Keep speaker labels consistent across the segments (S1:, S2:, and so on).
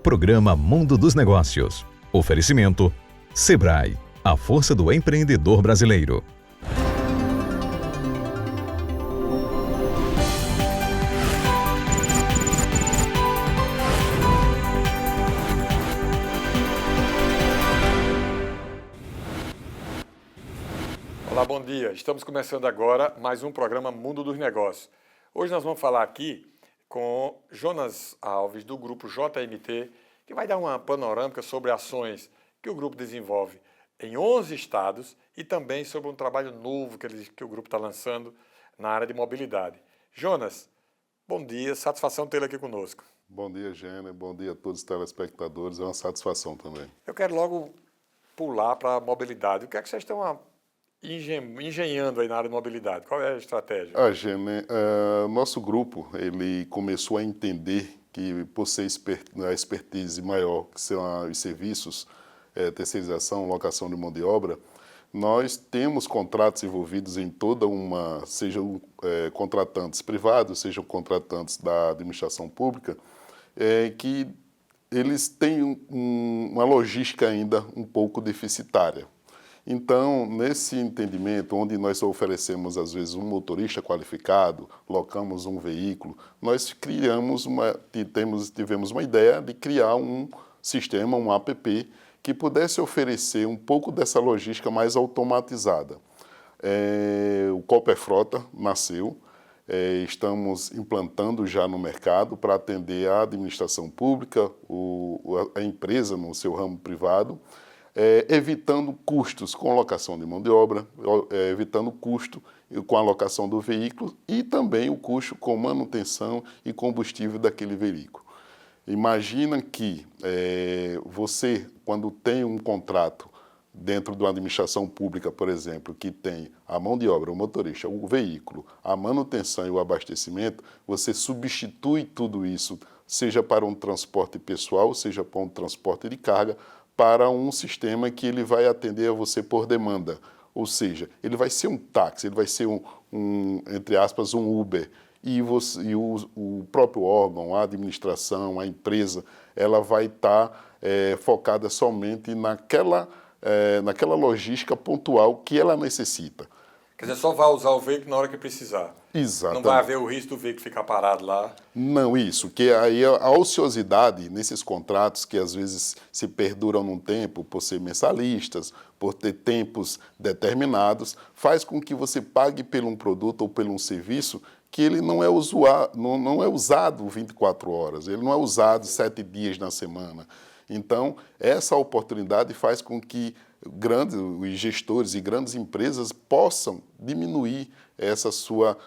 S1: Programa Mundo dos Negócios. Oferecimento Sebrae, a força do empreendedor brasileiro.
S2: Olá, bom dia. Estamos começando agora mais um programa Mundo dos Negócios. Hoje nós vamos falar aqui com Jonas Alves, do grupo JMT, que vai dar uma panorâmica sobre ações que o grupo desenvolve em 11 estados e também sobre um trabalho novo que o grupo está lançando na área de mobilidade. Jonas, bom dia, satisfação tê-lo aqui conosco.
S3: Bom dia, Gêner, bom dia a todos os telespectadores, é uma satisfação também.
S2: Eu quero logo pular para a mobilidade. O que é que vocês estão engenhando aí na área de mobilidade? Qual é a estratégia?
S3: Gêner, nosso grupo ele começou a entender que, por ser a expertise maior, que são os serviços, terceirização, locação de mão de obra, nós temos contratos envolvidos em toda uma, sejam contratantes privados, sejam contratantes da administração pública, que eles têm uma logística ainda um pouco deficitária. Então, nesse entendimento, onde nós oferecemos, às vezes, um motorista qualificado, locamos um veículo, nós tivemos uma ideia de criar um sistema, um app, que pudesse oferecer um pouco dessa logística mais automatizada. O Cooper Frota nasceu, estamos implantando já no mercado para atender a administração pública, a empresa no seu ramo privado, evitando custos com locação de mão de obra, evitando custo com a locação do veículo e também o custo com manutenção e combustível daquele veículo. Imagina que você, quando tem um contrato dentro de uma administração pública, por exemplo, que tem a mão de obra, o motorista, o veículo, a manutenção e o abastecimento, você substitui tudo isso, seja para um transporte pessoal, seja para um transporte de carga, para um sistema que ele vai atender a você por demanda. Ou seja, ele vai ser um táxi, ele vai ser entre aspas, um Uber. E o próprio órgão, a administração, a empresa, ela vai estar focada somente naquela logística pontual que ela necessita.
S2: Quer dizer, só vai usar o veículo na hora que precisar.
S3: Exatamente.
S2: Não vai haver o risco do veículo ficar parado lá.
S3: Não, isso, que aí a ociosidade nesses contratos que às vezes se perduram num tempo por ser mensalistas, por ter tempos determinados, faz com que você pague por um produto ou por um serviço que ele não é usado 24 horas, ele não é usado 7 dias na semana. Então, essa oportunidade faz com que os gestores e grandes empresas possam diminuir essa sua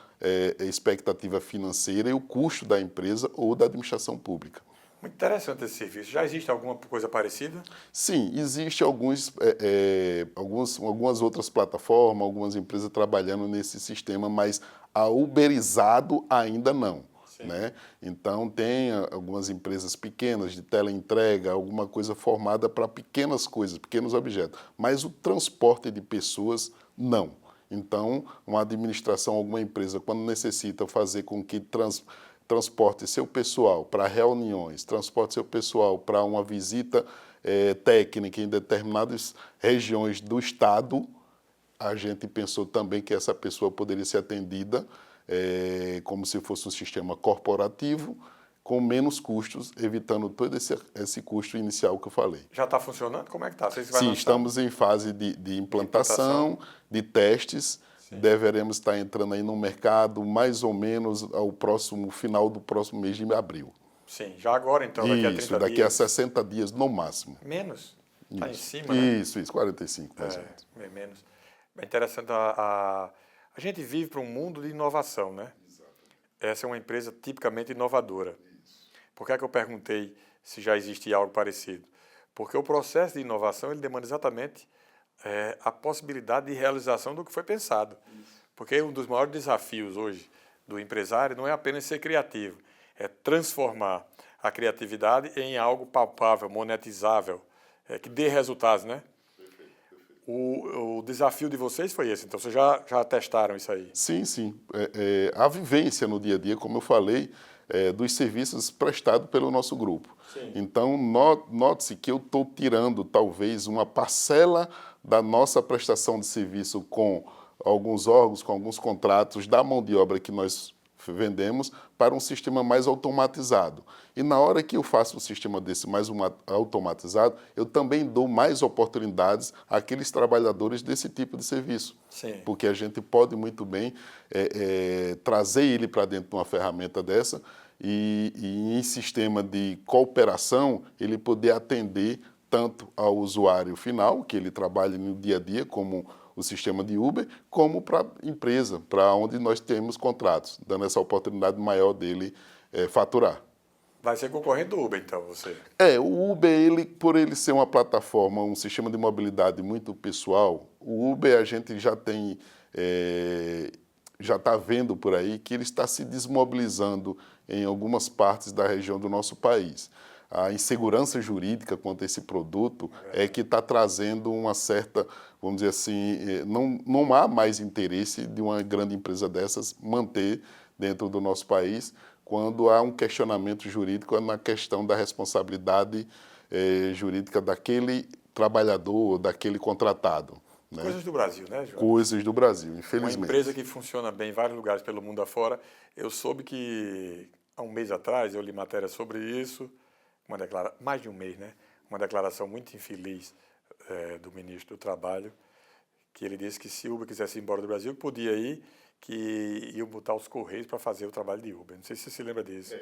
S3: expectativa financeira e o custo da empresa ou da administração pública.
S2: Muito interessante esse serviço. Já existe alguma coisa parecida?
S3: Sim, existe algumas outras plataformas, algumas empresas trabalhando nesse sistema, mas a uberizado ainda não. Né? Então, tem algumas empresas pequenas de teleentrega, alguma coisa formada para pequenas coisas, pequenos objetos, mas o transporte de pessoas, não. Então, uma administração, alguma empresa, quando necessita fazer com que transporte seu pessoal para reuniões, transporte seu pessoal para uma visita técnica em determinadas regiões do estado, a gente pensou também que essa pessoa poderia ser atendida como se fosse um sistema corporativo, com menos custos, evitando todo esse custo inicial que eu falei.
S2: Já está funcionando? Como é que está?
S3: Sim, estamos em fase de implantação, de testes. Sim. Deveremos estar entrando aí no mercado mais ou menos ao final do próximo mês de abril.
S2: Sim, já agora então, daqui a 30 dias?
S3: Isso, daqui a 60 dias no máximo.
S2: Menos? Está em cima,
S3: né? Isso, 45%.
S2: Bem menos. Bem interessante. A gente vive para um mundo de inovação, né? Exato. Essa é uma empresa tipicamente inovadora. Isso. Por que é que eu perguntei se já existia algo parecido? Porque o processo de inovação ele demanda exatamente a possibilidade de realização do que foi pensado. Isso. Porque um dos maiores desafios hoje do empresário não é apenas ser criativo, é transformar a criatividade em algo palpável, monetizável, que dê resultados, né? O desafio de vocês foi esse, então vocês já testaram isso aí?
S3: Sim, sim. A vivência no dia a dia, como eu falei, dos serviços prestados pelo nosso grupo.
S2: Sim.
S3: Então, note-se que eu estou tirando talvez uma parcela da nossa prestação de serviço com alguns órgãos, com alguns contratos da mão de obra que nós vendemos para um sistema mais automatizado. E na hora que eu faço um sistema desse mais automatizado, eu também dou mais oportunidades àqueles trabalhadores desse tipo de serviço.
S2: Sim.
S3: Porque a gente pode muito bem trazer ele para dentro de uma ferramenta dessa e em sistema de cooperação ele poder atender tanto ao usuário final, que ele trabalha no dia a dia, como o sistema de Uber, como para a empresa, para onde nós temos contratos, dando essa oportunidade maior dele faturar.
S2: Vai ser concorrente do Uber, então, você?
S3: O Uber, por ele ser uma plataforma, um sistema de mobilidade muito pessoal, o Uber a gente já tem, já está vendo por aí que ele está se desmobilizando em algumas partes da região do nosso país. A insegurança jurídica quanto a esse produto é que está trazendo uma certa, vamos dizer assim, não há mais interesse de uma grande empresa dessas manter dentro do nosso país quando há um questionamento jurídico na questão da responsabilidade jurídica daquele trabalhador, daquele contratado. Né?
S2: Coisas do Brasil, né, João?
S3: Coisas do Brasil, infelizmente.
S2: Uma empresa que funciona bem em vários lugares pelo mundo afora. Eu soube que há um mês atrás eu li matéria sobre isso, mais de um mês, né? Uma declaração muito infeliz do ministro do Trabalho, que ele disse que se Uber quisesse ir embora do Brasil, podia ir, que iam botar os Correios para fazer o trabalho de Uber. Não sei se você se lembra disso.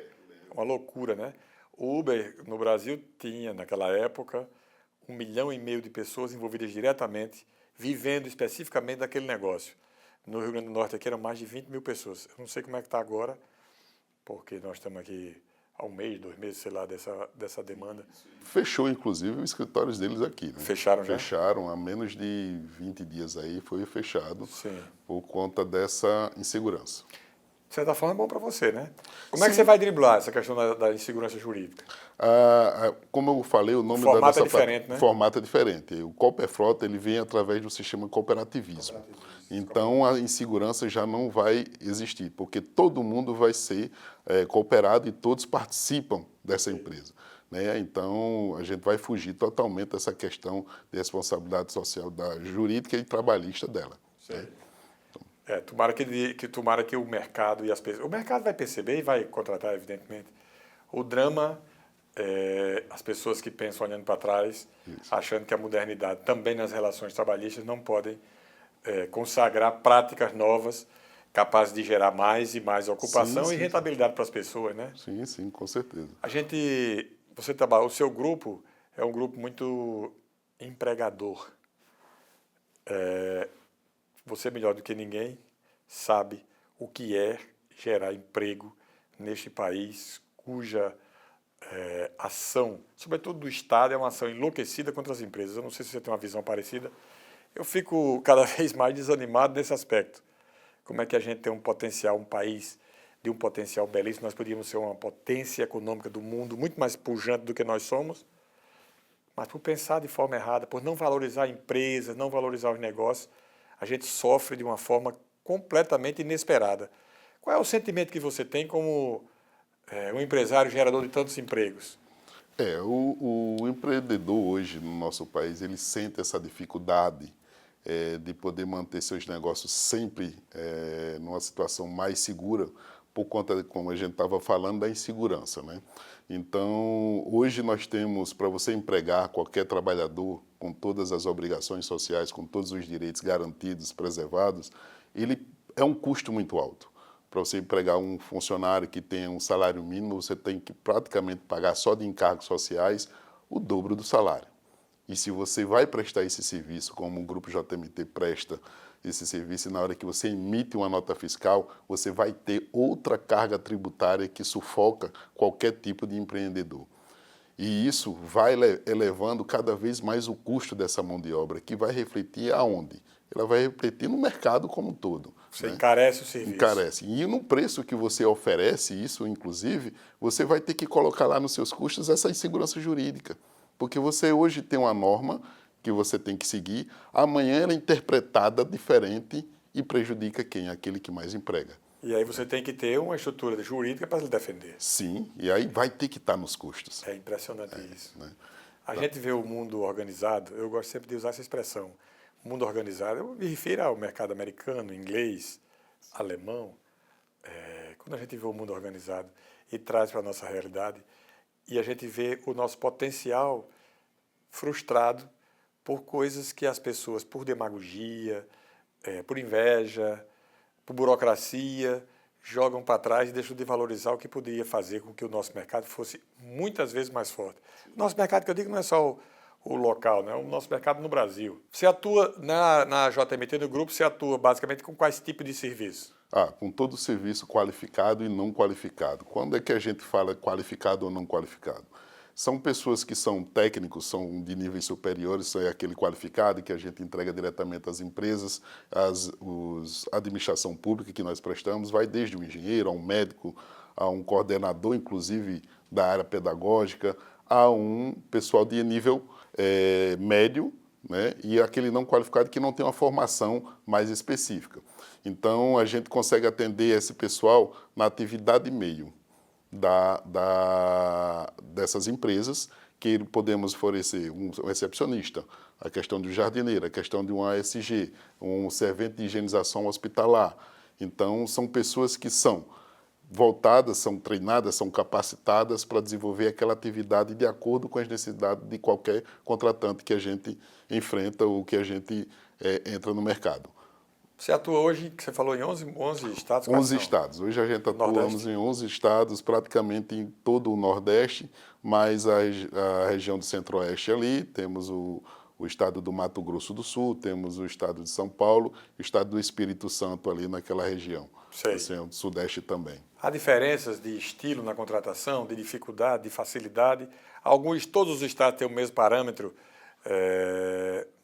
S2: Uma loucura, né? O Uber no Brasil tinha, naquela época, 1,5 milhão de pessoas envolvidas diretamente, vivendo especificamente daquele negócio. No Rio Grande do Norte aqui eram mais de 20 mil pessoas. Eu não sei como é que está agora, porque nós estamos aqui há um mês, 2 meses, sei lá, dessa demanda.
S3: Fechou, inclusive, os escritórios deles aqui. Né?
S2: Fecharam já?
S3: Fecharam, há menos de 20 dias aí foi fechado.
S2: Sim.
S3: Por conta dessa insegurança.
S2: De certa forma é bom para você, né? Como é que você vai driblar essa questão da insegurança jurídica?
S3: Como eu falei, o nome
S2: O formato
S3: da nossa
S2: é diferente, né?
S3: O formato é diferente. O Cooperfrota ele vem através do sistema cooperativismo. Então a insegurança já não vai existir, porque todo mundo vai ser cooperado e todos participam dessa empresa. Né? Então a gente vai fugir totalmente dessa questão de responsabilidade social jurídica e trabalhista dela. Né?
S2: Tomara que o mercado e as pessoas... O mercado vai perceber e vai contratar, evidentemente. O drama é as pessoas que pensam olhando para trás, achando que a modernidade, também nas relações trabalhistas, não podem consagrar práticas novas capazes de gerar mais e mais ocupação e rentabilidade para as pessoas, né?
S3: Sim, sim, com certeza.
S2: O seu grupo é um grupo muito empregador. Você, melhor do que ninguém, sabe o que é gerar emprego neste país, cuja ação, sobretudo do Estado, é uma ação enlouquecida contra as empresas. Eu não sei se você tem uma visão parecida. Eu fico cada vez mais desanimado nesse aspecto. Como é que a gente tem um potencial, um país de um potencial belíssimo, nós podíamos ser uma potência econômica do mundo, muito mais pujante do que nós somos, mas por pensar de forma errada, por não valorizar empresas, não valorizar os negócios, a gente sofre de uma forma completamente inesperada. Qual é o sentimento que você tem como um empresário gerador de tantos empregos?
S3: O empreendedor hoje no nosso país, ele sente essa dificuldade de poder manter seus negócios sempre numa situação mais segura, por conta de, como a gente estava falando, da insegurança, né? Então, hoje nós temos, para você empregar qualquer trabalhador com todas as obrigações sociais, com todos os direitos garantidos, preservados, ele é um custo muito alto. Para você empregar um funcionário que tenha um salário mínimo, você tem que praticamente pagar só de encargos sociais o dobro do salário. E se você vai prestar esse serviço, como o Grupo JMT presta esse serviço, e na hora que você emite uma nota fiscal, você vai ter outra carga tributária que sufoca qualquer tipo de empreendedor. E isso vai elevando cada vez mais o custo dessa mão de obra, que vai refletir aonde? Ela vai refletir no mercado como um todo.
S2: Você encarece o serviço.
S3: Encarece. E no preço que você oferece isso, inclusive, você vai ter que colocar lá nos seus custos essa insegurança jurídica. Porque você hoje tem uma norma que você tem que seguir, amanhã ela é interpretada diferente e prejudica quem? Aquele que mais emprega.
S2: E aí você tem que ter uma estrutura jurídica para se defender.
S3: Sim, e aí vai ter que estar nos custos.
S2: É impressionante isso.
S3: Né?
S2: A gente vê o mundo organizado, eu gosto sempre de usar essa expressão, mundo organizado, eu me refiro ao mercado americano, inglês, alemão. Quando a gente vê o mundo organizado e traz para a nossa realidade, e a gente vê o nosso potencial frustrado por coisas que as pessoas, por demagogia, por inveja, por burocracia, jogam para trás e deixam de valorizar o que poderia fazer com que o nosso mercado fosse muitas vezes mais forte. O nosso mercado, que eu digo, não é só o local, né? O nosso mercado no Brasil. Você atua na JMT, no grupo, você atua basicamente com quais tipos de serviço?
S3: Com todo o serviço qualificado e não qualificado. Quando é que a gente fala qualificado ou não qualificado? São pessoas que são técnicos, são de níveis superiores, é aquele qualificado que a gente entrega diretamente às empresas, a administração pública que nós prestamos, vai desde um engenheiro, a um médico, a um coordenador, inclusive, da área pedagógica, a um pessoal de nível médio, né, e aquele não qualificado que não tem uma formação mais específica. Então, a gente consegue atender esse pessoal na atividade meio dessas empresas, que podemos oferecer um recepcionista, a questão do jardineiro, a questão de um ASG, um servente de higienização hospitalar. Então, são pessoas que são voltadas, são treinadas, são capacitadas para desenvolver aquela atividade de acordo com as necessidades de qualquer contratante que a gente enfrenta ou que a gente entra no mercado.
S2: Você atua hoje, que você falou, em 11 estados?
S3: 11 estados. Hoje a gente atuamos em 11 estados, praticamente em todo o Nordeste, mas a região do Centro-Oeste ali, temos o estado do Mato Grosso do Sul, temos o estado de São Paulo, o estado do Espírito Santo ali naquela região.
S2: Sei.
S3: Assim, o Sudeste também.
S2: Há diferenças de estilo na contratação, de dificuldade, de facilidade? Todos os estados têm o mesmo parâmetro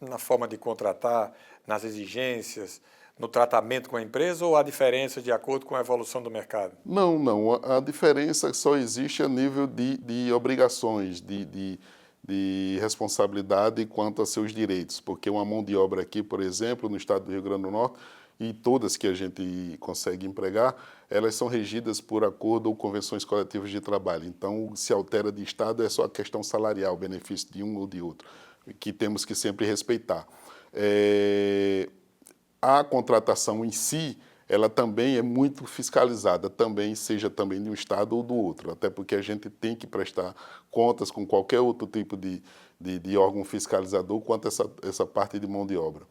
S2: na forma de contratar, nas exigências, no tratamento com a empresa, ou há diferença de acordo com a evolução do mercado?
S3: Não. A diferença só existe a nível de obrigações, de responsabilidade quanto a seus direitos, porque uma mão de obra aqui, por exemplo, no estado do Rio Grande do Norte, e todas que a gente consegue empregar, elas são regidas por acordo ou convenções coletivas de trabalho. Então, se altera de estado é só a questão salarial, o benefício de um ou de outro, que temos que sempre respeitar. A contratação em si, ela também é muito fiscalizada, seja também de um estado ou do outro, até porque a gente tem que prestar contas com qualquer outro tipo de órgão fiscalizador quanto a essa parte de mão de obra.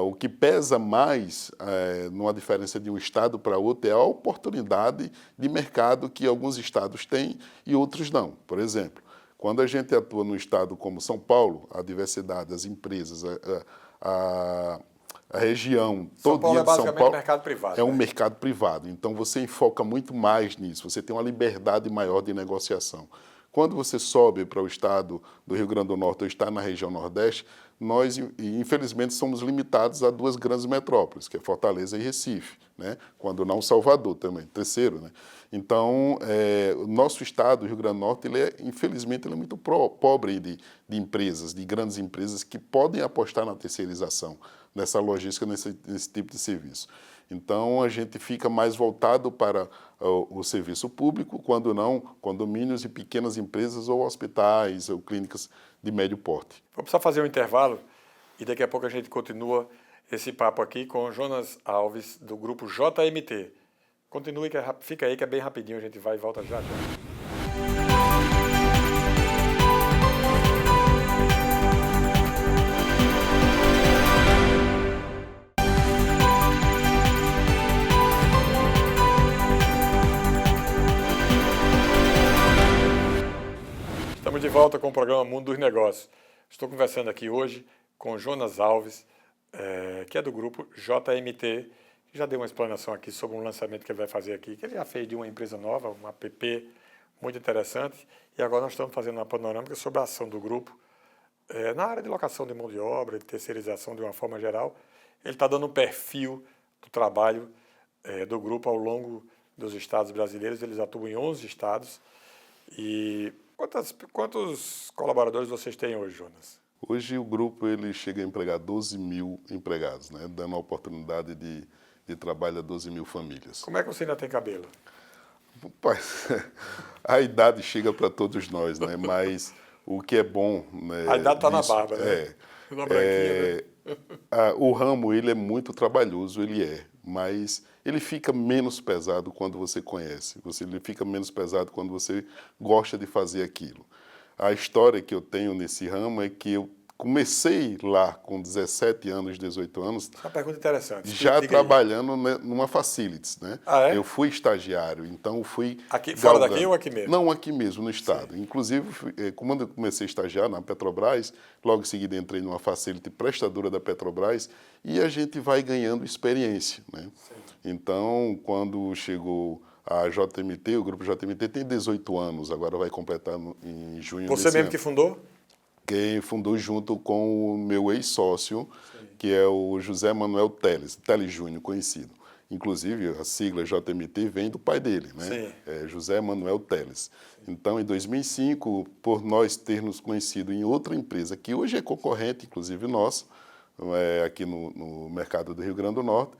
S3: O que pesa mais numa diferença de um estado para outro é a oportunidade de mercado que alguns estados têm e outros não. Por exemplo, quando a gente atua num estado como São Paulo, a diversidade, as empresas, a região
S2: São Paulo é
S3: de São
S2: basicamente
S3: Paulo
S2: mercado privado.
S3: é um mercado privado, então você enfoca muito mais nisso, você tem uma liberdade maior de negociação. Quando você sobe para o estado do Rio Grande do Norte ou está na região Nordeste, nós, infelizmente, somos limitados a duas grandes metrópoles, que é Fortaleza e Recife, né? Quando não Salvador também, terceiro. Né? Então, o nosso estado, o Rio Grande do Norte, infelizmente, ele é muito pobre de empresas, de grandes empresas que podem apostar na terceirização, nessa logística, nesse tipo de serviço. Então, a gente fica mais voltado para o serviço público, quando não, condomínios e pequenas empresas ou hospitais ou clínicas de médio porte.
S2: Vou precisar fazer um intervalo e daqui a pouco a gente continua esse papo aqui com o Jonas Alves, do grupo JMT. Continue, fica aí que é bem rapidinho, a gente vai e volta já. Estamos de volta com o programa Mundo dos Negócios. Estou conversando aqui hoje com o Jonas Alves, que é do grupo JMT, que já deu uma explanação aqui sobre um lançamento que ele vai fazer aqui, que ele já fez de uma empresa nova, uma app muito interessante, e agora nós estamos fazendo uma panorâmica sobre a ação do grupo na área de locação de mão de obra, de terceirização de uma forma geral. Ele está dando um perfil do trabalho do grupo ao longo dos estados brasileiros. Eles atuam em 11 estados. E quantos colaboradores vocês têm hoje, Jonas?
S3: Hoje o grupo ele chega a empregar 12 mil empregados, né? Dando a oportunidade de de trabalho a 12 mil famílias.
S2: Como é que você ainda tem cabelo?
S3: Rapaz, a idade chega para todos nós, né? Mas o que é bom, né,
S2: A idade está na
S3: disso
S2: barba, né?
S3: é,
S2: Na branquinha, né?
S3: o ramo ele é muito trabalhoso, ele é, mas ele fica menos pesado quando você conhece. Ele fica menos pesado quando você gosta de fazer aquilo. A história que eu tenho nesse ramo é que eu comecei lá com 17 anos, 18 anos,
S2: Uma pergunta interessante.
S3: já
S2: Diga aí.
S3: trabalhando numa facilities, né?
S2: Ah, é?
S3: Eu fui estagiário, então eu fui
S2: Aqui, fora
S3: galgando.
S2: daqui ou aqui mesmo?
S3: Não, aqui mesmo, no estado. Inclusive, quando eu comecei a estagiar na Petrobras, logo em seguida entrei numa facility prestadora da Petrobras e a gente vai ganhando experiência, né? Então, quando chegou a JMT, o grupo JMT tem 18 anos, agora vai completar em junho
S2: Você
S3: desse
S2: mesmo
S3: ano.
S2: que fundou?
S3: Quem fundou junto com o meu ex-sócio, que é o José Manuel Teles, Teles Júnior, conhecido. Inclusive, a sigla JMT vem do pai dele, né?
S2: Sim.
S3: É José Manuel Teles. Então, em 2005, por nós termos conhecido em outra empresa, que hoje é concorrente, inclusive nossa, aqui no mercado do Rio Grande do Norte,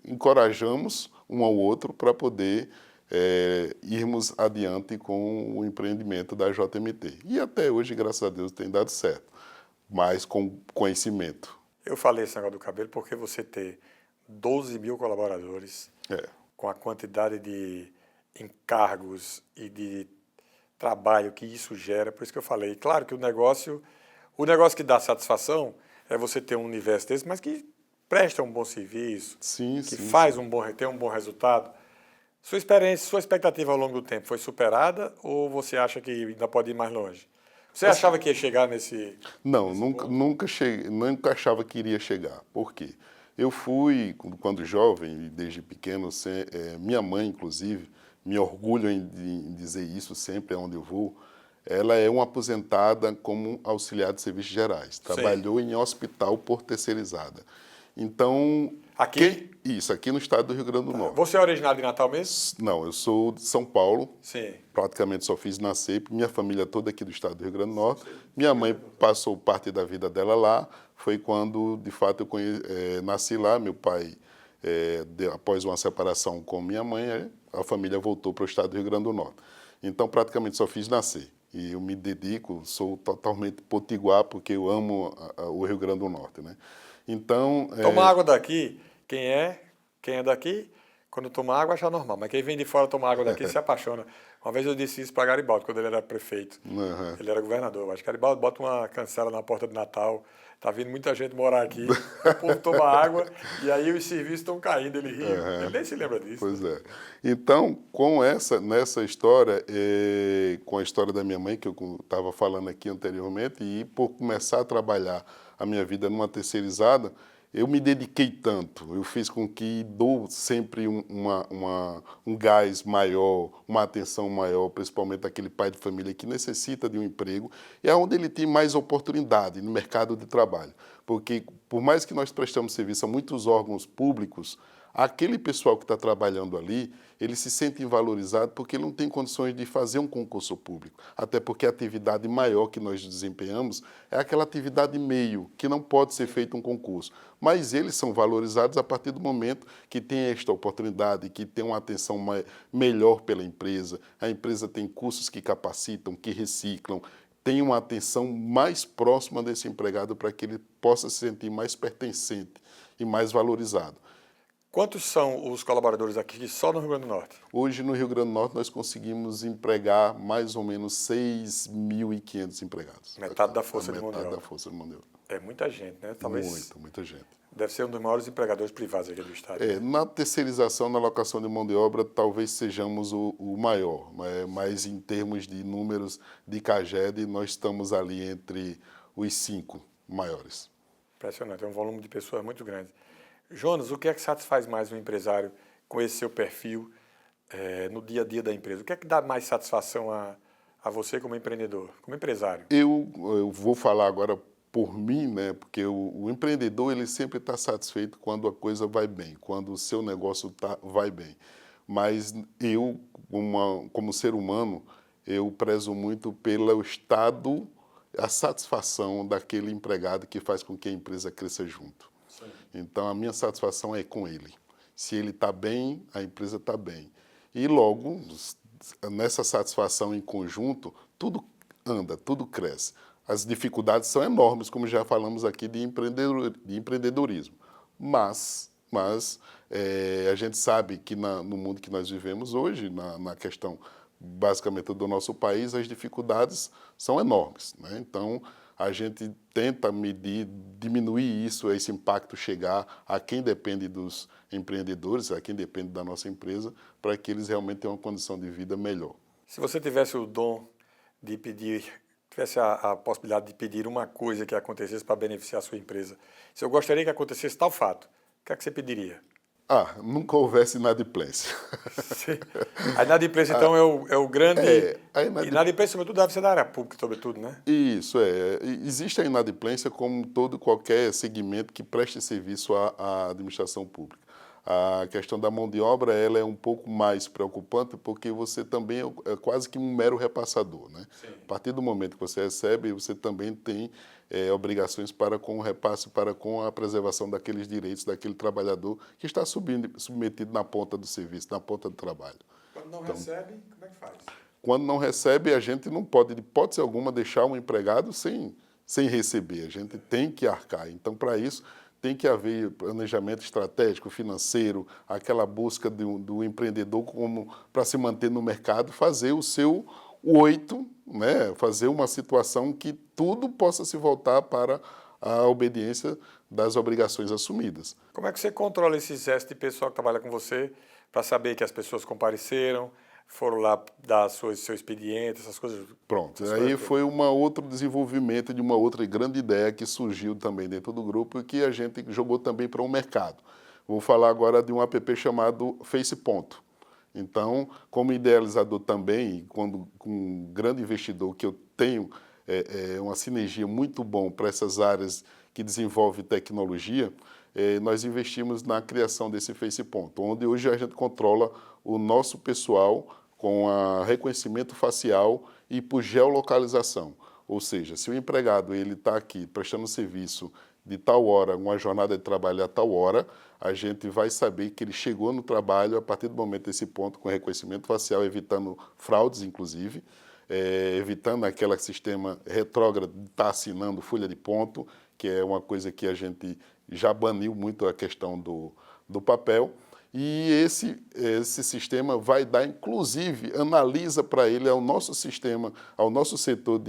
S3: encorajamos um ao outro para poder irmos adiante com o empreendimento da JMT. E até hoje, graças a Deus, tem dado certo, mas com conhecimento.
S2: Eu falei esse negócio do cabelo porque você ter 12 mil colaboradores, com a quantidade de encargos e de trabalho que isso gera, por isso que eu falei. Claro que o negócio que dá satisfação é você ter um universo desse, mas que presta um bom serviço, que faz tem um bom resultado. Sua experiência, sua expectativa ao longo do tempo foi superada ou você acha que ainda pode ir mais longe? Você achava que ia chegar nesse...
S3: Não, nunca achava que iria chegar. Por quê? Eu fui, quando jovem, desde pequeno, minha mãe, inclusive, me orgulho em dizer isso sempre onde eu vou, ela é uma aposentada como auxiliar de serviços gerais. Trabalhou em hospital por terceirizada. Então...
S2: Aqui?
S3: Isso, aqui no estado do Rio Grande do Norte.
S2: Você é originário de Natal mesmo?
S3: Não, eu sou de São Paulo.
S2: Sim.
S3: Praticamente só fiz nascer. Minha família toda aqui do estado do Rio Grande do Norte. Minha mãe passou parte da vida dela lá. Foi quando, de fato, eu nasci lá. Meu pai, após uma separação com minha mãe, a família voltou para o estado do Rio Grande do Norte. Então, praticamente só fiz nascer. E eu me dedico, sou totalmente potiguar, porque eu amo o Rio Grande do Norte, né? Então...
S2: Toma água daqui, quem é daqui, quando toma água acha normal, mas quem vem de fora tomar água daqui se apaixona. Uma vez eu disse isso para Garibaldi, quando ele era prefeito. Ele era governador. Eu acho que Garibaldi bota uma cancela na porta de Natal, tá vindo muita gente morar aqui, o povo toma água e aí os serviços estão caindo, ele ri. Ele nem se lembra disso.
S3: Pois é. Então, nessa história, com a história da minha mãe, que eu estava falando aqui anteriormente, e por começar a trabalhar a minha vida numa terceirizada, eu me dediquei tanto, eu fiz com que dou sempre um gás maior, uma atenção maior, principalmente aquele pai de família que necessita de um emprego, e é onde ele tem mais oportunidade no mercado de trabalho. Porque, por mais que nós prestamos serviço a muitos órgãos públicos, aquele pessoal que está trabalhando ali, ele se sente valorizado porque ele não tem condições de fazer um concurso público. Até porque a atividade maior que nós desempenhamos é aquela atividade meio, que não pode ser feito um concurso. Mas eles são valorizados a partir do momento que tem esta oportunidade, que tem uma atenção melhor pela empresa. A empresa tem cursos que capacitam, que reciclam, tem uma atenção mais próxima desse empregado para que ele possa se sentir mais pertencente e mais valorizado.
S2: Quantos são os colaboradores aqui só no Rio Grande do Norte?
S3: Hoje, no Rio Grande do Norte, nós conseguimos empregar mais ou menos 6.500 empregados.
S2: Metade da força de mão de
S3: obra.
S2: obra.
S3: Da força de mão de obra.
S2: É muita gente, né? Talvez
S3: Muita gente.
S2: deve ser um dos maiores empregadores privados aqui do estado.
S3: Na terceirização, na alocação de mão de obra, talvez sejamos o maior, mas em termos de números de CAGED, nós estamos ali entre os 5 maiores.
S2: Impressionante, é um volume de pessoas muito grande. Jonas, o que é que satisfaz mais um empresário com esse seu perfil no dia a dia da empresa? O que é que dá mais satisfação a você como empreendedor, como empresário?
S3: Eu vou falar agora por mim, né? Porque o empreendedor ele sempre está satisfeito quando a coisa vai bem, quando o seu negócio vai bem. Mas eu, como ser humano, eu prezo muito pelo estado, a satisfação daquele empregado que faz com que a empresa cresça junto. Então, a minha satisfação é com ele. Se ele está bem, a empresa está bem. E logo, nessa satisfação em conjunto, tudo anda, tudo cresce. As dificuldades são enormes, como já falamos aqui de empreendedorismo. Mas a gente sabe que no mundo que nós vivemos hoje, na questão basicamente do nosso país, as dificuldades são enormes, né? Então, a gente tenta medir, diminuir isso, esse impacto chegar a quem depende dos empreendedores, a quem depende da nossa empresa, para que eles realmente tenham uma condição de vida melhor.
S2: Se você tivesse o dom de pedir, tivesse a possibilidade de pedir uma coisa que acontecesse para beneficiar a sua empresa, se eu gostaria que acontecesse tal fato, o que é que você pediria?
S3: Nunca houvesse inadimplência.
S2: A inadimplência, então, é o grande...
S3: A
S2: inadimplência, sobretudo, deve ser da área pública, sobretudo, né?
S3: Isso, existe a inadimplência como todo qualquer segmento que preste serviço à administração pública. A questão da mão de obra, ela é um pouco mais preocupante porque você também é quase que um mero repassador, né?
S2: Sim.
S3: A partir do momento que você recebe, você também tem obrigações para com o repasse, para com a preservação daqueles direitos daquele trabalhador que está submetido na ponta do serviço, na ponta do trabalho.
S2: Quando não recebe, como é que faz?
S3: Quando não recebe, a gente não pode, de hipótese alguma, deixar um empregado sem receber. A gente tem que arcar. Então, para isso, tem que haver planejamento estratégico, financeiro, aquela busca do empreendedor como para se manter no mercado, fazer o seu 8, né? Fazer uma situação que tudo possa se voltar para a obediência das obrigações assumidas.
S2: Como é que você controla esse exército de pessoal que trabalha com você para saber que as pessoas compareceram, foram lá dar seu expediente, essas coisas?
S3: Pronto, aí foi um outro desenvolvimento de uma outra grande ideia que surgiu também dentro do grupo e que a gente jogou também para o mercado. Vou falar agora de um app chamado FacePonto. Então, como idealizador também, com um grande investidor que eu tenho uma sinergia muito bom para essas áreas que desenvolvem tecnologia, nós investimos na criação desse FacePonto, onde hoje a gente controla o nosso pessoal com reconhecimento facial e por geolocalização. Ou seja, se o empregado está aqui prestando serviço de tal hora, uma jornada de trabalho a tal hora, a gente vai saber que ele chegou no trabalho a partir do momento desse ponto com reconhecimento facial, evitando fraudes, inclusive, evitando aquele sistema retrógrado de estar assinando folha de ponto, que é uma coisa que a gente já baniu muito a questão do papel. E esse sistema vai dar, inclusive, analisa para ele, ao nosso sistema, ao nosso setor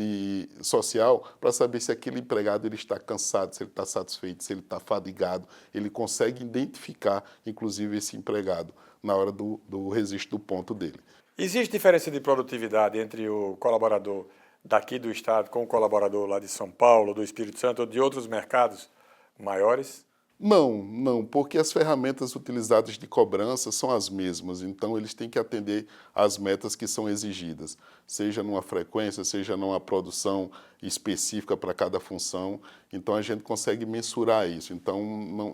S3: social, para saber se aquele empregado ele está cansado, se ele está satisfeito, se ele está fadigado. Ele consegue identificar, inclusive, esse empregado na hora do registro do ponto dele.
S2: Existe diferença de produtividade entre o colaborador daqui do estado com o colaborador lá de São Paulo, do Espírito Santo ou de outros mercados maiores?
S3: Não, porque as ferramentas utilizadas de cobrança são as mesmas, então eles têm que atender às metas que são exigidas, seja numa frequência, seja numa produção específica para cada função, então a gente consegue mensurar isso, então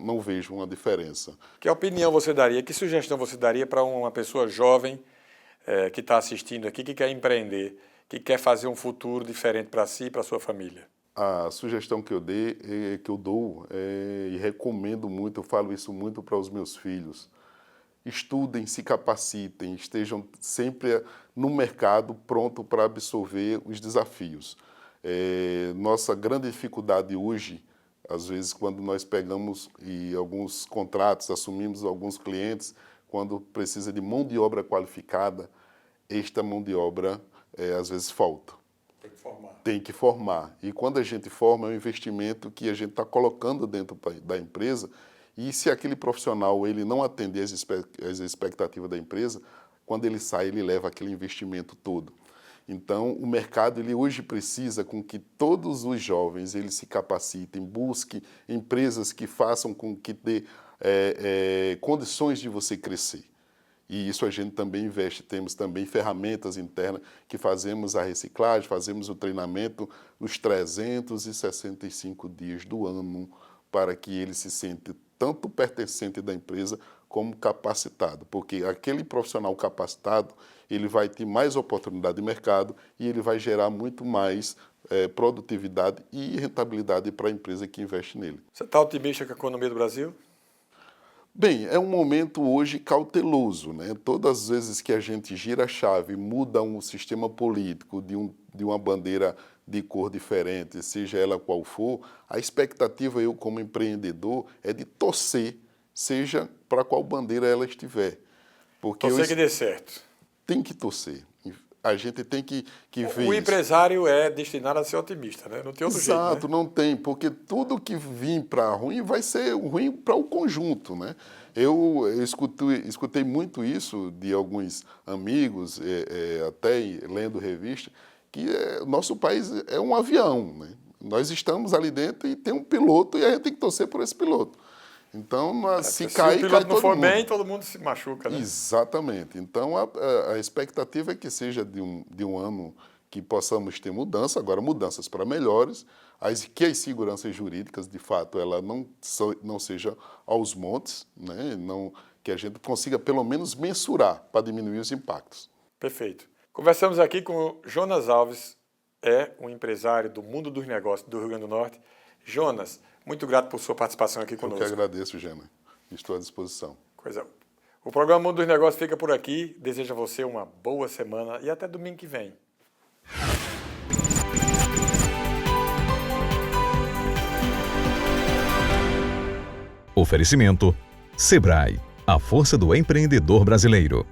S3: não vejo uma diferença.
S2: Que opinião você daria, que sugestão você daria para uma pessoa jovem que está assistindo aqui, que quer empreender, que quer fazer um futuro diferente para si e para a sua família?
S3: A sugestão que eu dou e recomendo muito, eu falo isso muito para os meus filhos, estudem, se capacitem, estejam sempre no mercado pronto para absorver os desafios. Nossa grande dificuldade hoje, às vezes quando nós pegamos alguns contratos, assumimos alguns clientes, quando precisa de mão de obra qualificada, esta mão de obra às vezes falta. Tem que formar. E quando a gente forma, é um investimento que a gente está colocando dentro da empresa e se aquele profissional ele não atender às expectativas da empresa, quando ele sai, ele leva aquele investimento todo. Então, o mercado ele hoje precisa com que todos os jovens eles se capacitem, busquem empresas que façam com que dê condições de você crescer. E isso a gente também investe, temos também ferramentas internas que fazemos a reciclagem, fazemos o treinamento nos 365 dias do ano para que ele se sinta tanto pertencente da empresa como capacitado, porque aquele profissional capacitado, ele vai ter mais oportunidade de mercado e ele vai gerar muito mais produtividade e rentabilidade para a empresa que investe nele.
S2: Você está otimista com a economia do Brasil?
S3: Bem, é um momento hoje cauteloso, né? Todas as vezes que a gente gira a chave, muda um sistema político de uma bandeira de cor diferente, seja ela qual for, a expectativa, eu como empreendedor, é de torcer, seja para qual bandeira ela estiver. Porque
S2: Torcer que dê certo.
S3: Tem que torcer. A gente tem que ver
S2: O empresário é destinado a ser otimista, né? Não tem outro jeito,
S3: Exato,
S2: né?
S3: não tem, porque tudo que vir para ruim vai ser ruim para o conjunto, né? Eu escutei muito isso de alguns amigos, até lendo revista, que nosso país é um avião, né? Nós estamos ali dentro e tem um piloto e a gente tem que torcer por esse piloto. Então, se cair,
S2: o
S3: cai
S2: piloto não
S3: todo
S2: for
S3: mundo.
S2: bem, todo mundo se machuca, né?
S3: Exatamente. Então, a expectativa é que seja de um ano que possamos ter mudança, agora mudanças para melhores, que as seguranças jurídicas, de fato, ela não seja aos montes, né? Que a gente consiga, pelo menos, mensurar para diminuir os impactos.
S2: Perfeito. Conversamos aqui com o Jonas Alves, um empresário do mundo dos negócios do Rio Grande do Norte. Jonas, muito grato por sua participação aqui conosco.
S3: Eu que agradeço, Gena. Estou à disposição.
S2: O programa Mundo dos Negócios fica por aqui. Desejo a você uma boa semana e até domingo que vem.
S1: Oferecimento: Sebrae, a força do empreendedor brasileiro.